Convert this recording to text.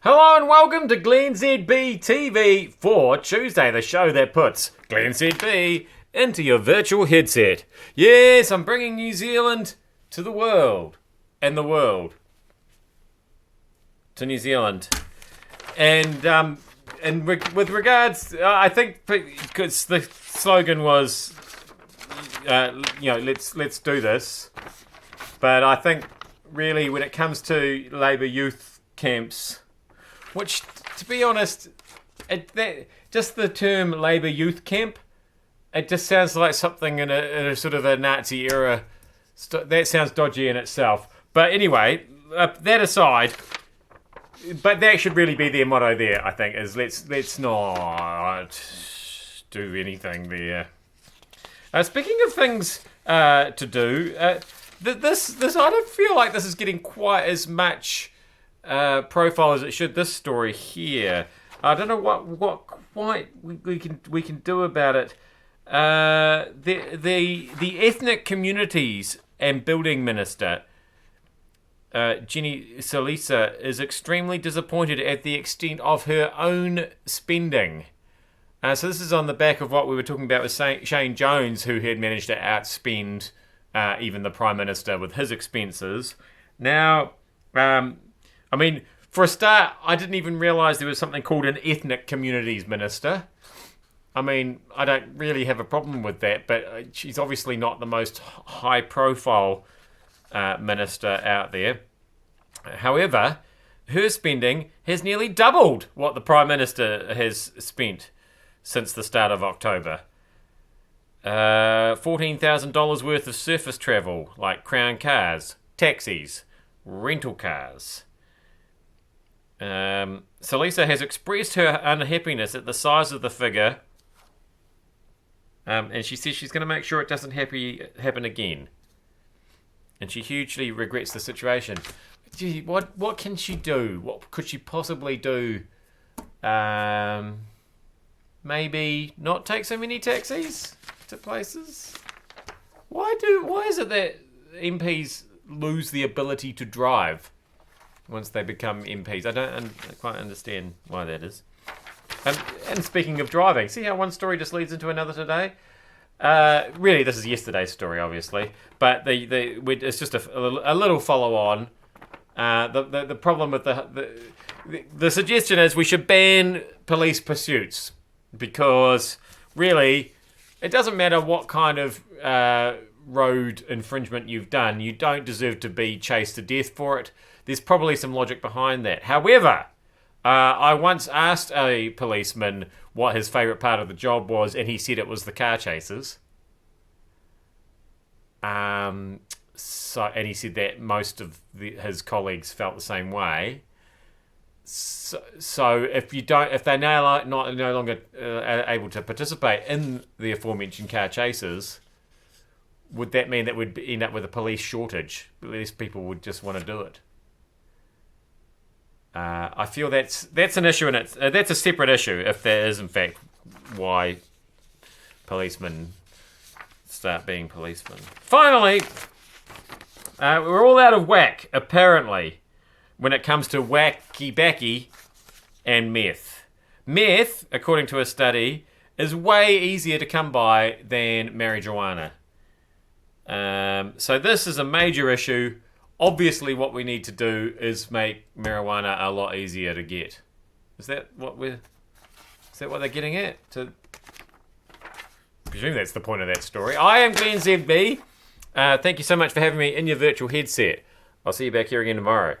Hello and welcome to glennzb TV for Tuesday, the show that puts glennzb into your virtual headset. Yes, I'm bringing New Zealand to the world, and the world to New Zealand. And with regards, I think because the slogan was, let's do this. But I think really when it comes to Labour youth camps, which, to be honest, just the term Labour Youth Camp, it just sounds like something in a sort of a Nazi era. That sounds dodgy in itself. But anyway, that aside, but that should really be their motto there, I think, is let's not do anything there. Speaking of things to do, this I don't feel like this is getting quite as much profile as it should. This story here, I don't know what quite we can do about it. The ethnic communities and building minister, Jenny Salisa, is extremely disappointed at the extent of her own spending. So this is on the back of what we were talking about with Shane Jones, who had managed to outspend even the Prime Minister with his expenses. Now, I mean, for a start, I didn't even realise there was something called an ethnic communities minister. I mean, I don't really have a problem with that, but she's obviously not the most high-profile minister out there. However, her spending has nearly doubled what the Prime Minister has spent since the start of October. $14,000 worth of surface travel, like Crown cars, taxis, rental cars. Salisa has expressed her unhappiness at the size of the figure, and she says she's going to make sure it doesn't happen again. And she hugely regrets the situation. Gee, what can she do? What could she possibly do? Maybe not take so many taxis to places? Why is it that MPs lose the ability to drive once they become MPs? I don't quite understand why that is. And speaking of driving, see how one story just leads into another today? Really, this is yesterday's story, obviously, but it's just a little follow-on. The problem with the suggestion is we should ban police pursuits, because really, it doesn't matter what kind of road infringement you've done, you don't deserve to be chased to death for it. There's probably some logic behind that. However, I once asked a policeman what his favourite part of the job was, and he said it was the car chases. And he said that most of his colleagues felt the same way. So if they're now no longer able to participate in the aforementioned car chases, would that mean that we'd end up with a police shortage? Less people would just want to do it. I feel that's an issue, and that's a separate issue if that is in fact why policemen start being policemen. Finally, we're all out of whack, apparently, when it comes to wacky-backy and meth. Meth, according to a study, is way easier to come by than marijuana. So this is a major issue. Obviously, what we need to do is make marijuana a lot easier to get. Is that what they're getting at? I presume that's the point of that story. I am glennzb. Thank you so much for having me in your virtual headset. I'll see you back here again tomorrow.